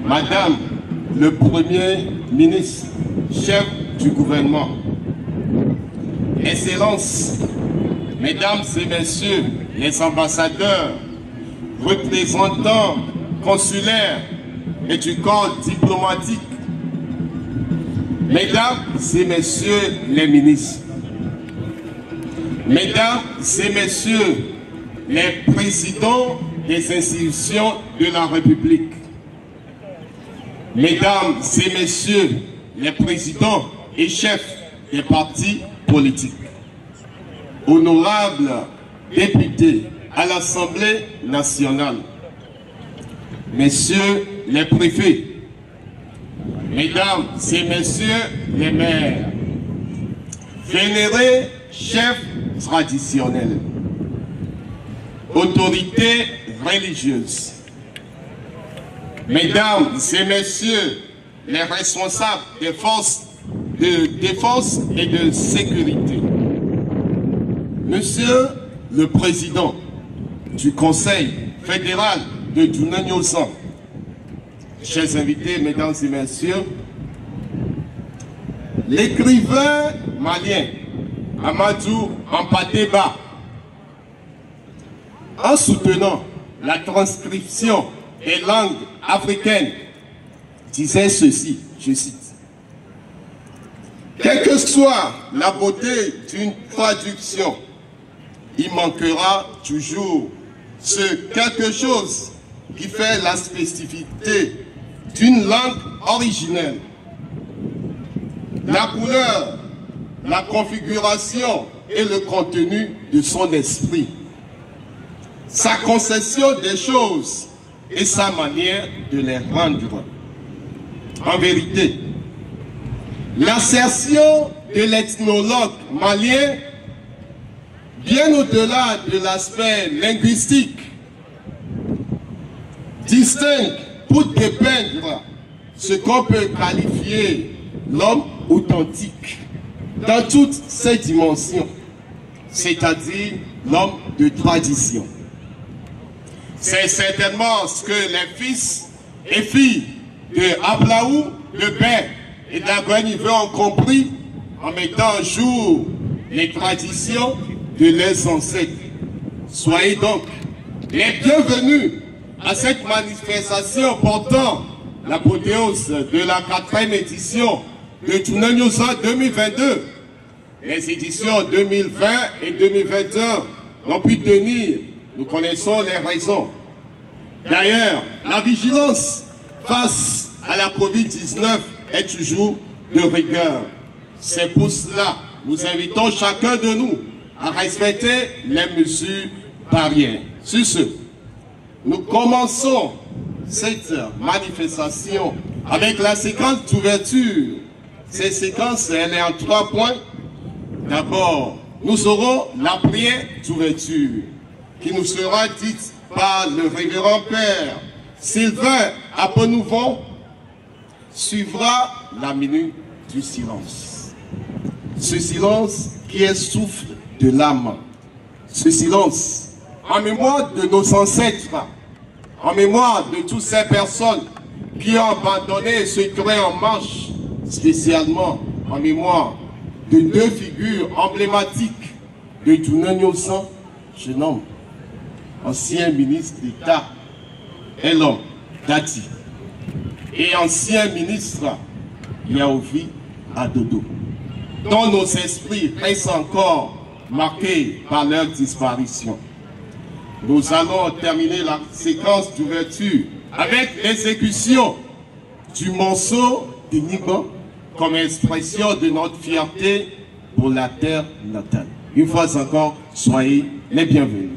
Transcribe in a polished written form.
Madame le Premier ministre, chef du gouvernement, Excellences, Mesdames et Messieurs les ambassadeurs, représentants consulaires et du corps diplomatique, Mesdames et Messieurs les ministres, Mesdames et Messieurs les présidents des institutions de la République, Mesdames et Messieurs les présidents et chefs des partis politiques, honorables députés à l'Assemblée nationale, Messieurs les préfets, Mesdames et Messieurs les maires, vénérés chefs traditionnels, autorités religieuses, Mesdames et Messieurs les responsables des forces de défense et de sécurité, Monsieur le Président du Conseil fédéral de Djounagnosan, chers invités, Mesdames et Messieurs, l'écrivain malien Amadou Hampâté-Bâ, en soutenant la transcription des langues africaines, disait ceci, je cite: « Quelle que soit la beauté d'une traduction, il manquera toujours ce quelque chose qui fait la spécificité d'une langue originelle. La couleur, la configuration et le contenu de son esprit, sa conception des choses et sa manière de les rendre. En vérité, l'assertion de l'ethnologue malien, bien au-delà de l'aspect linguistique, distingue pour dépeindre ce qu'on peut qualifier l'homme authentique dans toutes ses dimensions, c'est-à-dire l'homme de tradition. C'est certainement ce que les fils et filles de Ablaou, de Père et d'Aguanive ont compris en mettant en jour les traditions de leurs ancêtres. Soyez donc les bienvenus à cette manifestation portant l'apothéose de la 4e édition de Djounagnosan 2022. Les éditions 2020 et 2021 n'ont pu tenir. Nous connaissons les raisons. D'ailleurs, la vigilance face à la Covid-19 est toujours de rigueur. C'est pour cela que nous invitons chacun de nous à respecter les mesures barrières. Sur ce, nous commençons cette manifestation avec la séquence d'ouverture. Cette séquence, elle est en 3 points. D'abord, nous aurons la prière d'ouverture qui nous sera dite par le révérend Père Sylvain Aponouvon. Suivra la minute du silence. Ce silence qui est souffle de l'âme. Ce silence en mémoire de nos ancêtres, en mémoire de toutes ces personnes qui ont abandonné ce train en marche, spécialement en mémoire de 2 figures emblématiques de Djounagnosan, je nomme ancien ministre d'État Elom Dati et ancien ministre Yaovi Adodo, dont nos esprits restent encore marqués par leur disparition. Nous allons terminer la séquence d'ouverture avec l'exécution du morceau de Nigo comme expression de notre fierté pour la terre natale. Une fois encore, soyez les bienvenus.